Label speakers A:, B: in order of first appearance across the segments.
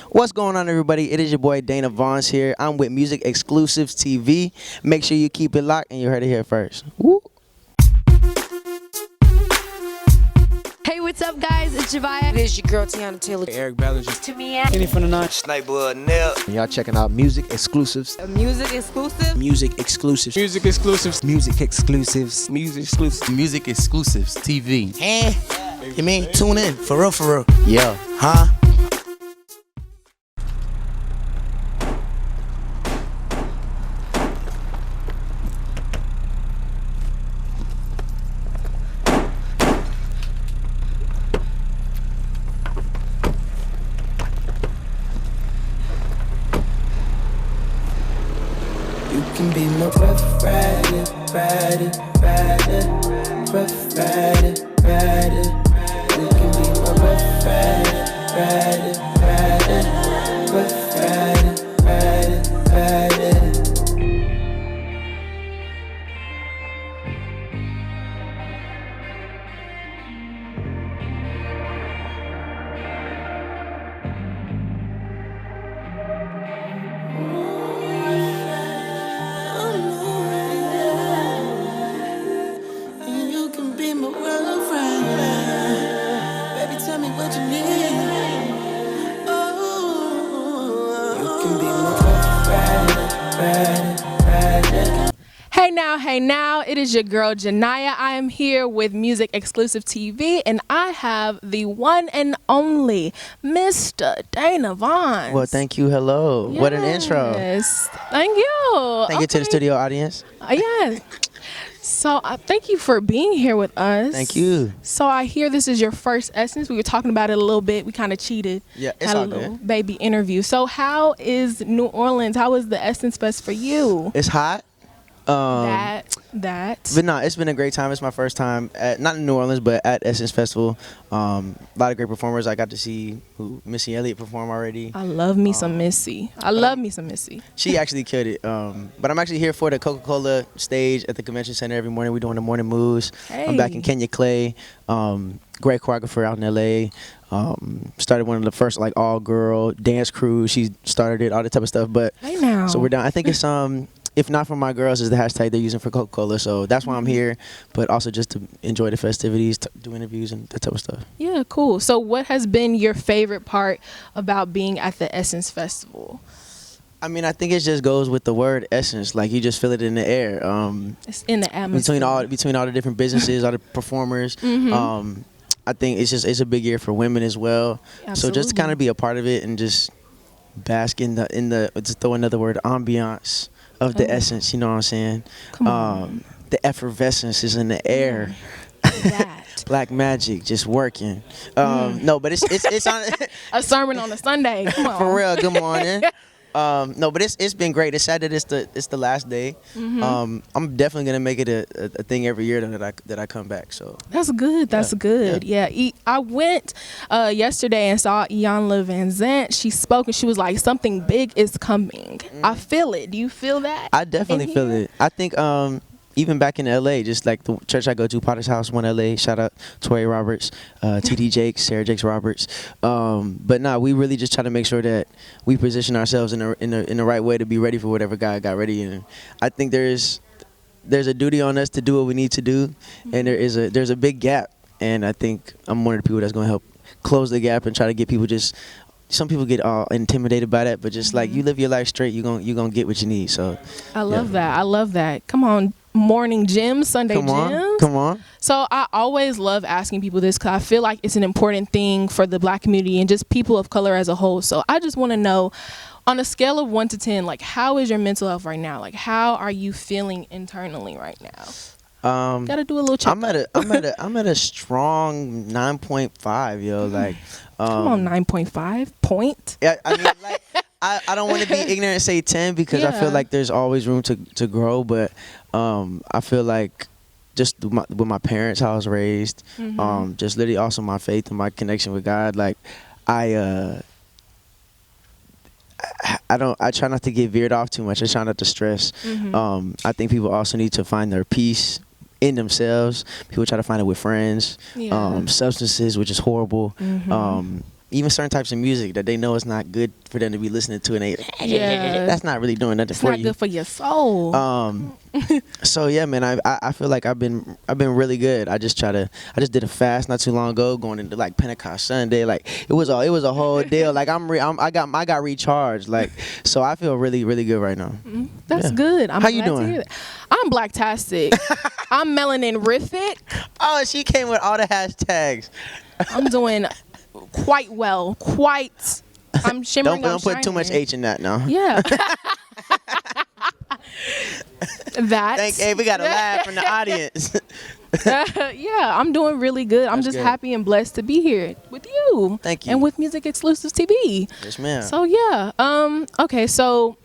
A: What's going on, everybody? It is your boy Dana Vaughns here. I'm with Music Exclusives TV. Make sure you keep it locked, and you heard it here first. Woo.
B: Hey, what's up, guys? It's Javaya.
C: It is your girl Tiana Taylor.
D: Eric Ballinger.
B: Tamia.
D: Kenny from the Nine.
E: Sniper Nell.
A: Y'all checking out Music Exclusives.
C: Music exclusive.
A: Music Exclusives.
D: Music Exclusives.
A: Music Exclusives.
D: Music Exclusives.
E: Music Exclusives TV.
F: You mean tune in for real, for real?
A: Yeah.
F: Huh?
G: You can be my rough rider, rider, rider, rough rider, rider. You can be my rough rider, rider, rider, rough rider, rider, rider. You can be my rough rider. Baby, tell me what you need. Oh, you can be my rough rider, rider.
H: Hey now, it is your girl Janaya. I am here with Music Exclusive TV, and I have the one and only Mr. Dana Vaughns.
A: Well, thank you. Hello. What an intro.
H: Yes, thank you.
A: Thank you to the studio audience.
H: Yes. So thank you for being here with us.
A: Thank you.
H: So I hear this is your first Essence. We were talking about it a little bit. We kind of cheated.
A: Yeah, it's
H: had
A: all
H: a little
A: good.
H: baby interview. So how is New Orleans? How is the Essence Fest for you?
A: It's hot.
H: That.
A: But no, it's been a great time. It's my first time not in New Orleans, but at Essence Festival. A lot of great performers. I got to see Missy Elliott perform already.
H: I love me some Missy. I love me some Missy.
A: She actually killed it. But I'm actually here for the Coca-Cola stage at the convention center every morning. We're doing the morning moves. I'm back in Kenya Clay. Great choreographer out in LA. Started one of the first all-girl dance crews. She started it, all that type of stuff. But
H: Hey now.
A: so we're done. I think it's if not for my girls is the hashtag they're using for Coca-Cola. So that's why I'm here. But also just to enjoy the festivities, do interviews and that type of stuff.
H: Yeah, cool. So what has been your favorite part about being at the Essence Festival?
A: I mean, I think it just goes with the word essence. Like, you just feel it in the air.
H: It's in the atmosphere.
A: Between all the different businesses, all the performers. I think it's a big year for women as well.
H: Absolutely.
A: So just to kind of be a part of it and just bask in the just throw another word, ambiance of the essence. You know what I'm saying?
H: Come on.
A: The effervescence is in the air.
H: That.
A: Black magic, just working. No, but it's on
H: A sermon on a Sunday. Come on.
A: for real. Good morning. No, but it's been great. It's sad that it's the last day. I'm definitely gonna make it a thing every year that I come back. So
H: That's good. That's good. Yeah. I went yesterday and saw Iyanla Van Zant. She spoke and she was like, something big is coming. I feel it. Do you feel that?
A: I definitely feel it. I think even back in LA, just like the church I go to, Potter's House, One LA. Shout out Tori Roberts, TD Jakes, Sarah Jakes Roberts. But nah, we really just try to make sure that we position ourselves in the right way to be ready for whatever God got ready. And I think there's a duty on us to do what we need to do, and there's a big gap. And I think I'm one of the people that's going to help close the gap and try to get people just. Some people get all intimidated by that, but just like you live your life straight, you gonna get what you need. So
H: I love that. I love that. Come on. Morning gym, Sunday gyms.
A: Come on.
H: So I always love asking people this because I feel like it's an important thing for the Black community and just people of color as a whole. So I just want to know, on a scale of 1 to 10, like, how is your mental health right now? Like, how are you feeling internally right now? Gotta do a little check.
A: I'm at a strong 9.5, yo. Like,
H: come on, 9.5 point.
A: Yeah, I mean, like, I don't want to be ignorant and say 10 because I feel like there's always room to grow. But I feel like just with my parents, how I was raised, just literally also my faith and my connection with God. Like, I try not to get veered off too much. I try not to stress. I think people also need to find their peace in themselves. People try to find it with friends, substances, which is horrible. even certain types of music that they know it's not good for them to be listening to, and that's not really doing nothing
H: It's
A: for
H: not
A: you.
H: good for your soul.
A: So yeah, man, I feel like I've been really good. I just did a fast not too long ago, going into like Pentecost Sunday. Like it was a whole deal. Like I got recharged. Like so I feel really good right now.
H: That's
A: yeah.
H: good. I'm
A: How you
H: glad to
A: doing?
H: hear that. I'm blacktastic. I'm melaninific.
A: Oh, she came with all the hashtags.
H: I'm doing quite well. I'm shimmering.
A: Don't put too much H in that now.
H: Yeah. That.
A: Hey, we got a laugh from the audience.
H: Yeah, I'm doing really good. I'm
A: That's
H: just
A: good.
H: happy and blessed to be here with you.
A: Thank you.
H: And with MusicXclusives TV.
A: Yes, ma'am.
H: So yeah. Okay, so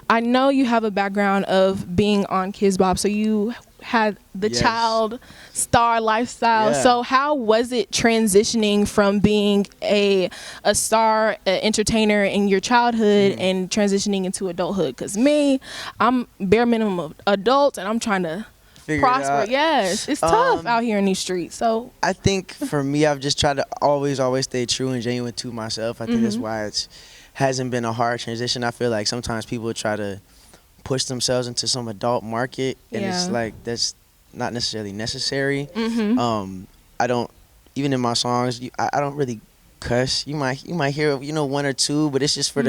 H: I know you have a background of being on Kids Bop, so you had the
A: Yes.
H: child star lifestyle.
A: Yeah.
H: So how was it transitioning from being a star entertainer in your childhood and transitioning into adulthood? Because me, I'm bare minimum of adult, and I'm trying to
A: Figure it
H: prosper.
A: out.
H: Yes, it's tough out here in these streets. So
A: I think for me, I've just tried to always stay true and genuine to myself. I think that's why it's hasn't been a hard transition. I feel like sometimes people try to push themselves into some adult market, and it's
H: Yeah.
A: like that's not necessarily necessary.
H: Mm-hmm.
A: I don't, even in my songs, I don't really cuss. You might hear one or two, but it's just for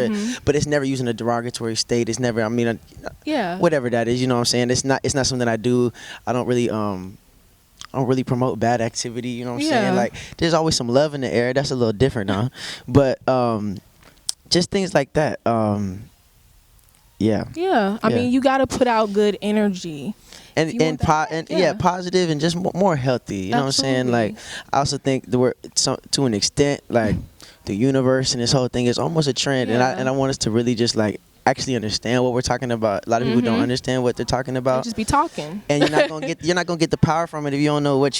A: but it's never using a derogatory state. It's never,
H: yeah.
A: whatever that is, you know what I'm saying? It's not something I do. I don't really promote bad activity, you know what I'm
H: Yeah.
A: saying? Like there's always some love in the air. That's a little different, huh? But just things like that. Yeah.
H: Yeah. I mean, you got to put out good energy. You
A: And
H: want that back, yeah.
A: positive and just more healthy. You know what I'm saying?
H: Absolutely.
A: Like I also think to an extent, like the universe and this whole thing is almost a trend,
H: Yeah.
A: and I want us to really just like actually understand what we're talking about. A lot of people don't understand what they're talking
H: They
A: about,
H: just be talking.
A: and you're not gonna get the power from it if you don't know where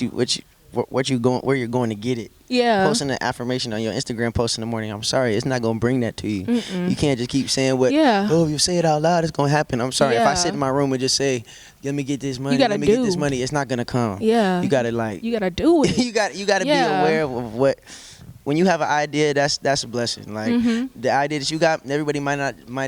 A: you're going to get it.
H: Yeah.
A: Posting an affirmation on your Instagram post in the morning, I'm sorry, it's not gonna bring that to you. You can't just keep saying what.
H: Yeah.
A: Oh, if you say it out loud, it's gonna happen. I'm sorry. If I
H: Yeah.
A: sit in my room and just say, "Let me get this money,"
H: gotta
A: let me get this
H: do.
A: money, it's not gonna come.
H: Yeah.
A: You gotta like.
H: You got to do it.
A: you got to
H: Yeah.
A: be aware of what. When you have an idea, that's a blessing. Like the idea that you got, everybody might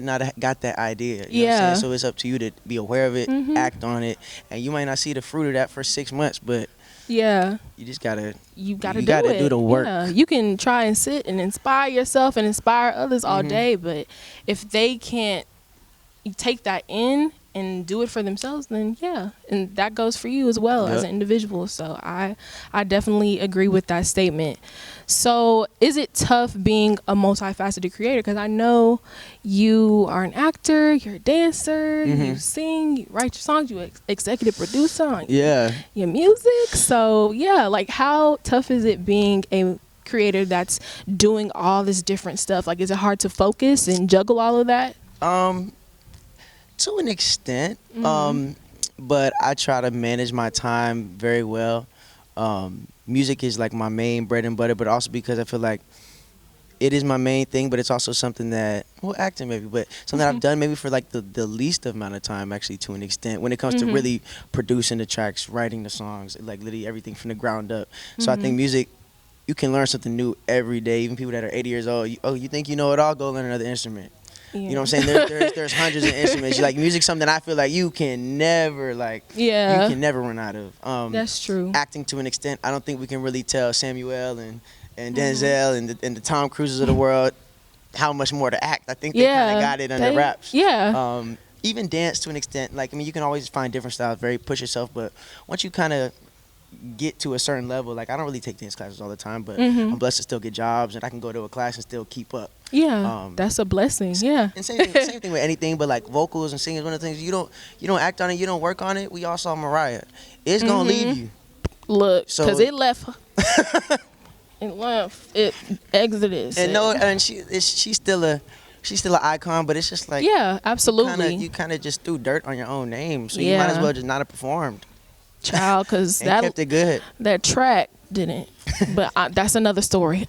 A: not have got that idea. You know what I'm
H: Yeah.
A: saying? So it's up to you to be aware of it, act on it, and you might not see the fruit of that for 6 months, but
H: Yeah.
A: you just gotta.
H: You got to
A: You
H: do
A: gotta
H: it.
A: do the work.
H: Yeah. You can try and sit and inspire yourself and inspire others all day, but if they can't take that in and do it for themselves, then yeah, and that goes for you as well as
A: Yep.
H: an individual. So I definitely agree with that statement. So is it tough being a multifaceted creator? Because I know you are an actor, you're a dancer, you sing, you write your songs, you executive producer on
A: Yeah.
H: your music. So yeah, like how tough is it being a creator that's doing all this different stuff? Like, is it hard to focus and juggle all of that?
A: To an extent, but I try to manage my time very well. Music is like my main bread and butter, but also because I feel like it is my main thing, but it's also something that, well, acting maybe, but something I've done maybe for like the least amount of time, actually, to an extent, when it comes to really producing the tracks, writing the songs, like literally everything from the ground up. So I think music, you can learn something new every day. Even people that are 80 years old, you think you know it all, go learn another instrument.
H: Yeah.
A: You know what I'm saying? There's hundreds of instruments. Like music's something I feel like you can never you can never run out of.
H: That's true.
A: Acting to an extent, I don't think we can really tell Samuel and Denzel and the Tom Cruises of the world how much more to act. I think they kind of got it under wraps.
H: Yeah.
A: Even dance to an extent. Like, I mean, you can always find different styles, very push yourself, but once you kind of get to a certain level, like I don't really take dance classes all the time, but I'm blessed to still get jobs and I can go to a class and still keep up.
H: Yeah, that's a blessing. Yeah.
A: And same thing with anything, but like vocals and singing is one of the things you don't act on it, you don't work on it. We all saw Mariah. It's gonna leave you.
H: Look,
A: So-
H: because it left. It Exodus.
A: And she's still an icon, but it's just like
H: yeah, absolutely.
A: you kind of just threw dirt on your own name, so you might as well just not have performed.
H: Child, because
A: And kept it good.
H: that track didn't. But that's another story.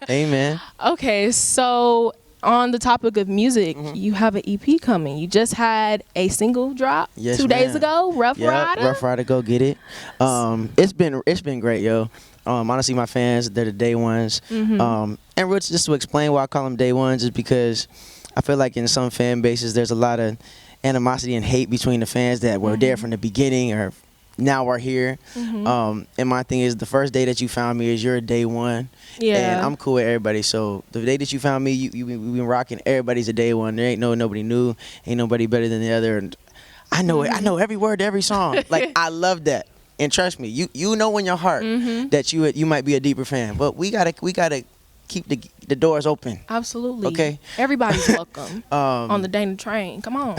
A: Amen.
H: Okay, so on the topic of music, you have an EP coming. You just had a single drop
A: Yes,
H: 2 days
A: ma'am.
H: ago. Rough Rider.
A: Rough Rider, go get it. It's been great, yo. Honestly, my fans, they're the day ones. And really just to explain why I call them day ones is because I feel like in some fan bases there's a lot of animosity and hate between the fans that were there from the beginning or now are here. And my thing is the first day that you found me is your day one.
H: Yeah.
A: And I'm cool with everybody. So the day that you found me, we've been rocking. Everybody's a day one. There ain't nobody new. Ain't nobody better than the other. And I know it. I know every word to every song. Like I love that. And trust me, you know in your heart that you might be a deeper fan. But we gotta keep the doors open.
H: Absolutely.
A: Okay.
H: Everybody's welcome on the Dana train. Come on.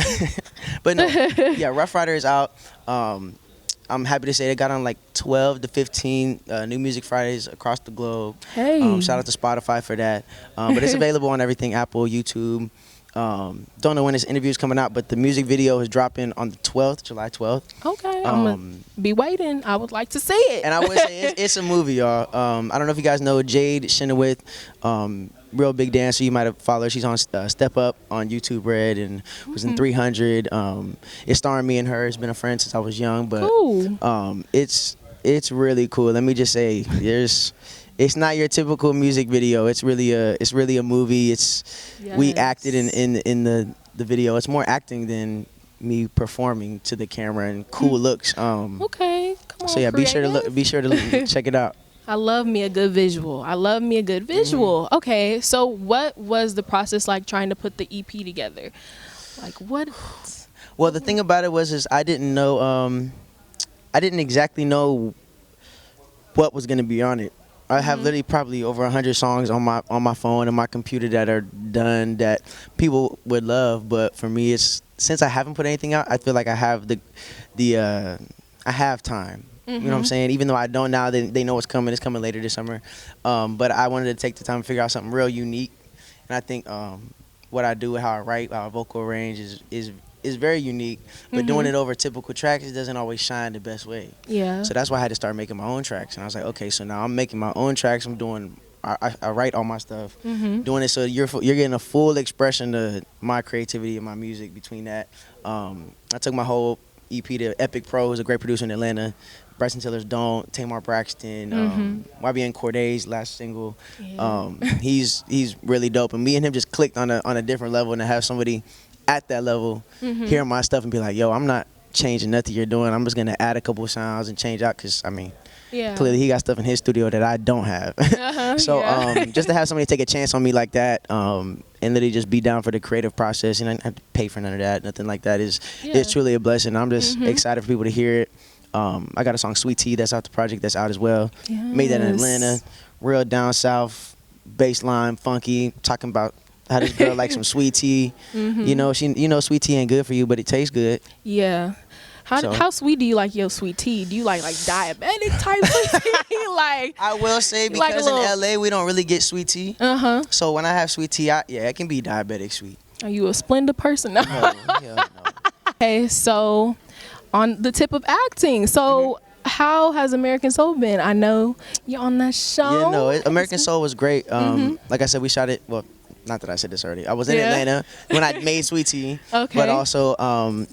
A: But no, yeah, Rough Rider is out. I'm happy to say they got on like 12 to 15 new music Fridays across the globe.
H: Hey.
A: Shout out to Spotify for that. But it's available on everything, Apple, YouTube. Don't know when this interview is coming out, but the music video is dropping on the 12th, July 12th.
H: Okay, I'm gonna be waiting. I would like to see it.
A: And I would say it's a movie, y'all. I don't know if you guys know Jade Chenoweth, real big dancer. You might have followed her. She's on Step Up on YouTube Red and was in 300. It's starring me and her. It's been a friend since I was young, but
H: Cool.
A: It's really cool. Let me just say, it's not your typical music video. It's really a movie. We acted in the video. It's more acting than me performing to the camera and cool looks.
H: Okay, come on.
A: So yeah, be sure to check it out.
H: I love me a good visual. Okay, so what was the process like trying to put the EP together? Like what?
A: Well, the thing about it is I didn't know. I didn't exactly know what was gonna be on it. I have literally probably over 100 songs on my phone and my computer that are done that people would love, but for me, since I haven't put anything out, I feel like I have I have time. You know what I'm saying? Even though I don't now, they know it's coming. It's coming later this summer. But I wanted to take the time to figure out something real unique, and I think what I do, how I write, how I vocal arrange is very unique. But doing it over typical tracks, it doesn't always shine the best way.
H: Yeah.
A: So that's why I had to start making my own tracks, and I was like, okay, so now I'm making my own tracks. I write all my stuff, doing it so you're getting a full expression of my creativity and my music between that. I took my whole EP to Epic Pro, who's a great producer in Atlanta. Bryson Tiller's Don't, Tamar Braxton, YBN Corday's last single.
H: Yeah.
A: He's really dope, and me and him just clicked on a different level, and to have somebody at that level hear my stuff and be like, yo, I'm not changing nothing you're doing. I'm just gonna add a couple of sounds and change out, because I mean, clearly he got stuff in his studio that I don't have. Just to have somebody take a chance on me like that, and literally just be down for the creative process, and I didn't have to pay for none of that, nothing like that, it's truly a blessing. I'm just excited for people to hear it. I got a song Sweet Tea that's out the project that's out as well.
H: Yes.
A: Made that in Atlanta, real down south, bass line, funky, talking about how this girl likes some sweet tea. You know, sweet tea ain't good for you, but it tastes good.
H: Yeah. How sweet do you like your sweet tea? Do you like diabetic type sweet tea? Like,
A: I will say, because in LA we don't really get sweet tea. So when I have sweet tea, it can be diabetic sweet.
H: Are you a Splenda person? No.
A: No.
H: Okay, so on the tip of acting, so how has American Soul been? I know you're on that show.
A: Yeah, no, American Soul was great. Like I said, we shot it. Well, not that I said this already. I was in Atlanta when I made Sweet Tea.
H: Okay.
A: But also,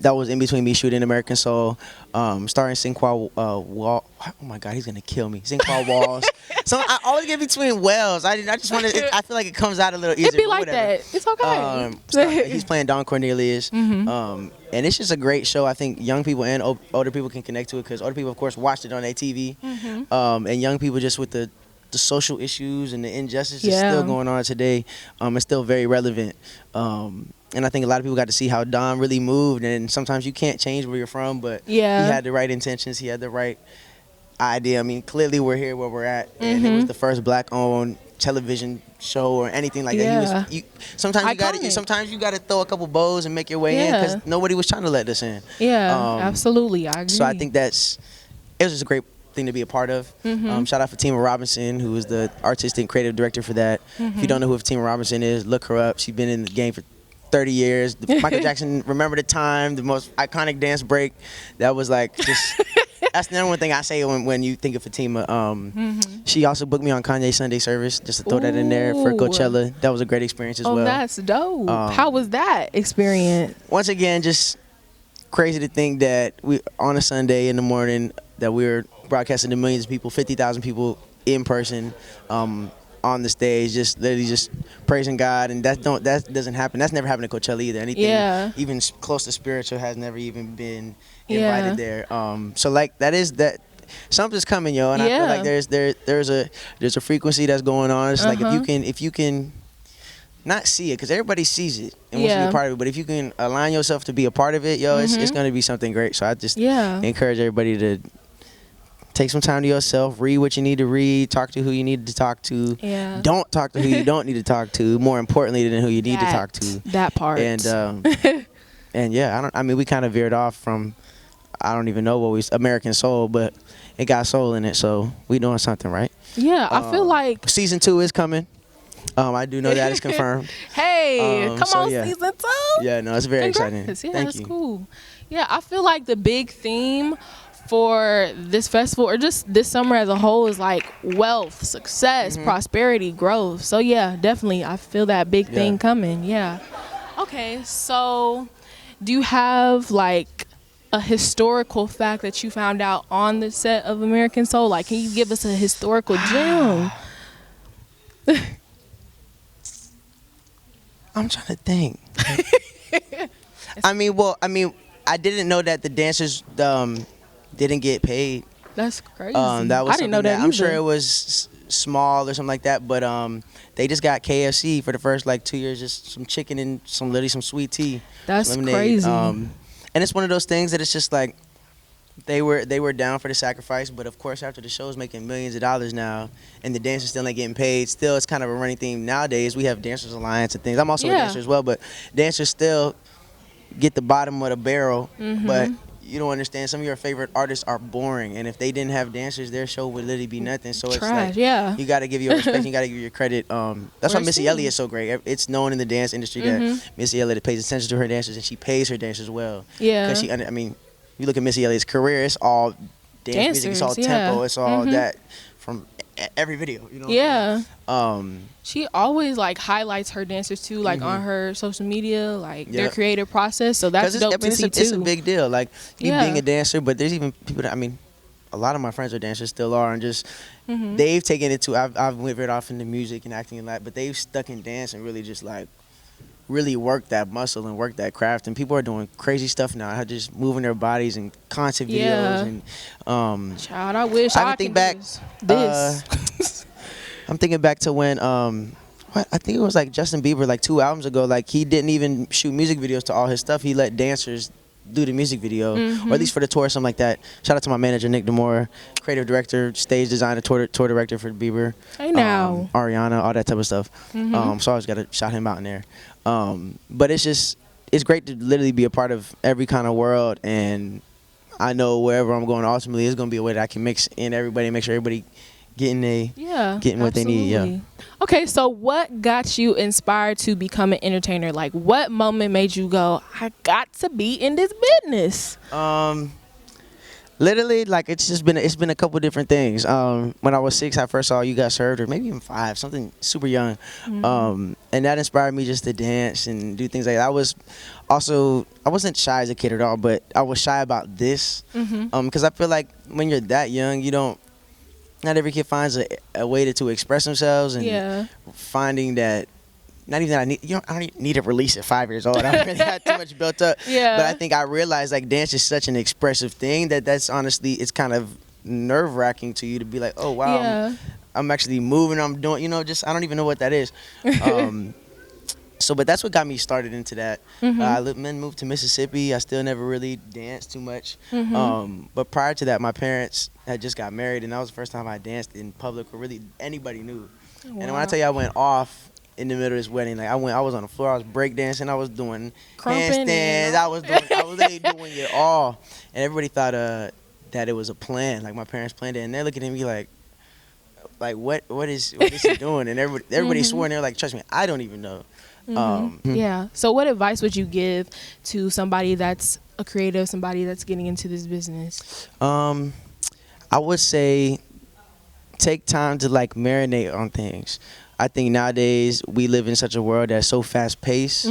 A: that was in between me shooting American Soul, starring Sinqua Wall. Oh my God, he's gonna kill me. Sinqua Walls. So I always get between Wells. I just want to. I feel like it comes out a little easier.
H: It'd be like that. It's okay.
A: He's playing Don Cornelius. And it's just a great show. I think young people and older people can connect to it, because older people, of course, watched it on their TV, and young people just with the social issues and the injustice is still going on today. It's still very relevant. And I think a lot of people got to see how Don really moved, and sometimes you can't change where you're from, but he had the right intentions, he had the right idea. I mean, clearly we're here where we're at, and it was the first black-owned television show or anything like that. Sometimes you got to throw a couple bows and make your way in, because nobody was trying to let us in.
H: Absolutely, I agree.
A: So I think it was just a great thing to be a part of. Shout out Fatima Robinson, who is the artistic and creative director for that. If you don't know who Fatima Robinson is, look her up. She's been in the game for 30 years. Michael Jackson, Remember the Time, the most iconic dance break. That was like just that's the number one thing I say when you think of Fatima. She also booked me on Kanye Sunday service, just to throw that in there for Coachella. That was a great experience as well.
H: Oh, that's dope. How was that experience?
A: Once again, just crazy to think that we on a Sunday in the morning that we were broadcasting to millions of people, 50,000 people in person, on the stage, just literally just praising God, and that doesn't happen. That's never happened at Coachella either. Anything even close to spiritual has never even been invited there. So like that something's coming, yo, and I feel like there's a frequency that's going on. It's like if you can not see it, because everybody sees it and wants to be a part of it, but if you can align yourself to be a part of it, yo, it's going to be something great. So I just encourage everybody to take some time to yourself, read what you need to read, talk to who you need to talk to. Don't talk to who you don't need to talk to, more importantly than who you need to talk to.
H: That part.
A: And and yeah, we kind of veered off from, I don't even know what American Soul, but it got soul in it, so we doing something right.
H: Yeah, I feel like
A: season 2 is coming. I do know that is confirmed.
H: Hey, come on, season 2.
A: Yeah, no, it's very exciting.
H: Yeah,
A: Thank
H: that's
A: you.
H: cool. Yeah, I feel like the big theme for this festival, or just this summer as a whole, is like wealth, success, prosperity, growth. So yeah, definitely, I feel that big thing coming. Yeah. Okay, so do you have like a historical fact that you found out on the set of American Soul? Like, can you give us a historical gem?
A: I'm trying to think. I didn't know that the dancers didn't get paid.
H: That's crazy.
A: That was
H: I didn't know that either.
A: I'm sure it was small or something like that, but they just got KFC for the first like 2 years, just some chicken and some sweet tea.
H: That's
A: lemonade.
H: crazy.
A: And it's one of those things that it's just like they were down for the sacrifice, but of course after the show's making millions of dollars now and the dancers still ain't getting paid, still it's kind of a running theme nowadays. We have Dancers Alliance and things. I'm also a dancer as well, but dancers still get the bottom of the barrel, but you don't understand, some of your favorite artists are boring, and if they didn't have dancers, their show would literally be nothing. So it's like you got to give your respect, you got to give your credit. That's why Missy Elliott is so great. It's known in the dance industry that Missy Elliott pays attention to her dancers, and she pays her dancers well. Because you look at Missy Elliott's career, it's all dance music, it's all tempo, it's all that from every video, you know.
H: She always like highlights her dancers too, like on her social media, like their creative process. So that's dope to see too.
A: It's a big deal, like you being a dancer, but there's even people that, a lot of my friends are dancers, still are, and just they've taken it to, I've veered off into music and acting and that, but they've stuck in dance and really just like really work that muscle and work that craft. And people are doing crazy stuff now, just moving their bodies and concert videos. And
H: child, I wish I
A: think
H: could
A: back
H: do this.
A: I'm thinking back to when I think it was like Justin Bieber, like 2 albums ago, like he didn't even shoot music videos to all his stuff. He let dancers do the music video, or at least for the tour, something like that. Shout out to my manager Nick Demore, creative director, stage designer, tour director for Bieber.
H: I know.
A: Ariana, all that type of stuff. So I always got to shout him out in there. But it's great to literally be a part of every kind of world, and I know wherever I'm going, ultimately, it's going to be a way that I can mix in everybody and make sure everybody getting what they need. Yeah.
H: Okay, so what got you inspired to become an entertainer? Like, what moment made you go, I got to be in this business?
A: Literally, like it's been a couple different things. When I was 6, I first saw You Got Served, or maybe even 5, something super young, and that inspired me just to dance and do things like that. I wasn't shy as a kid at all, but I was shy about this, because I feel like when you're that young, not every kid finds a way to express themselves, and finding that. Not even that I don't need to release at 5 years old. I don't really have too much built up. But I think I realized like dance is such an expressive thing that's honestly, it's kind of nerve wracking to you to be like, oh wow, I'm actually moving, I'm doing, just I don't even know what that is. But that's what got me started into that. I moved to Mississippi. I still never really danced too much. But prior to that, my parents had just got married, and that was the first time I danced in public or really anybody knew. Wow. And when I tell you I went off in the middle of this wedding, like I was on the floor, I was breakdancing, I was doing handstands, I was literally doing it all, and everybody thought that it was a plan, like my parents planned it, and they're looking at me like what is he doing? And everybody swore, and they're like, trust me, I don't even know.
H: So what advice would you give to somebody that's a creative, somebody that's getting into this business?
A: I would say take time to like marinate on things. I think nowadays we live in such a world that's so fast paced.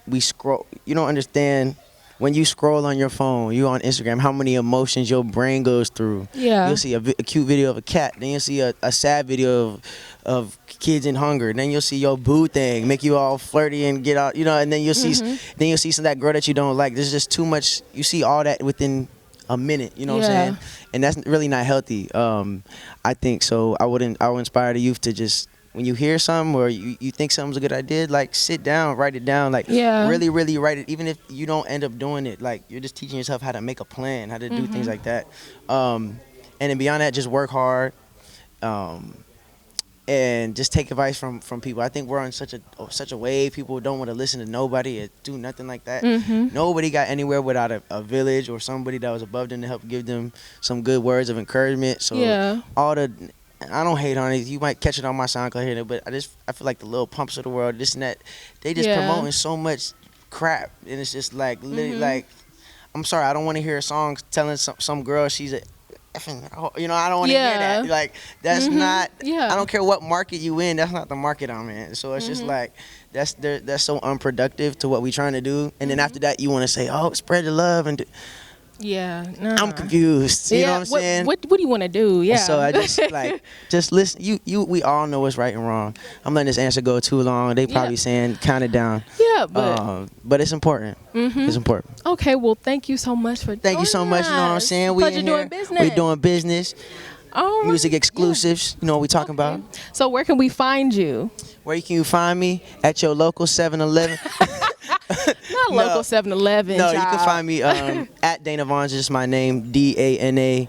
A: We scroll. You don't understand when you scroll on your phone, you on Instagram, how many emotions your brain goes through.
H: Yeah.
A: You'll see a cute video of a cat, then you'll see a sad video of kids in hunger, then you'll see your boo thing make you all flirty and get out, and then you'll see some that girl that you don't like. There's just too much. You see all that within a minute, you know what I'm saying? And that's really not healthy. I think so. I would inspire the youth to just, when you hear something or you think something's a good idea, like sit down, write it down, like really, really write it. Even if you don't end up doing it, like you're just teaching yourself how to make a plan, how to do things like that. And then beyond that, just work hard. And just take advice from people. I think we're on such a wave. People don't want to listen to nobody or do nothing like that. Nobody got anywhere without a village or somebody that was above them to help give them some good words of encouragement. So I don't hate on it. You might catch it on my SoundCloud here, but I feel like the Lil Pumps of the world, this and that, they just promoting so much crap, and it's just like literally like, I'm sorry, I don't want to hear a song telling some girl she's a effing, I don't want to hear that. Like, that's not, I don't care what market you in, that's not the market I'm in. So it's just like, that's so unproductive to what we trying to do. And then after that, you want to say, oh, spread the love and I'm confused. You know what I'm saying?
H: What do you want to do? Yeah.
A: And so I just just listen. We all know what's right and wrong. I'm letting this answer go too long. They probably saying count it down.
H: Yeah,
A: but it's important. It's important.
H: Okay, well, thank you so much for
A: Thank you so much. You know what I'm saying? We
H: doing business.
A: We doing business.
H: Oh,
A: Music exclusives. You know what we talking about.
H: So where can we find you?
A: Where can you find me? At your local 7-Eleven.
H: Not local 7-Eleven.
A: No, you can find me at Dana Vaughns. Just my name, DanaVaughns.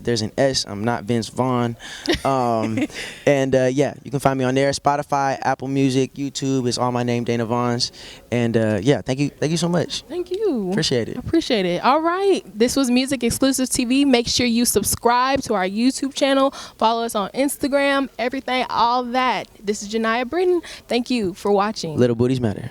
A: There's an S. I'm not Vince Vaughn. And you can find me on there. Spotify, Apple Music, YouTube. It's all my name, Dana Vaughns. And thank you so much.
H: Thank you.
A: Appreciate it.
H: Appreciate it. All right. This was Music Exclusives TV. Make sure you subscribe to our YouTube channel. Follow us on Instagram, everything, all that. This is Janiyah Britton. Thank you for watching.
A: Little booties matter.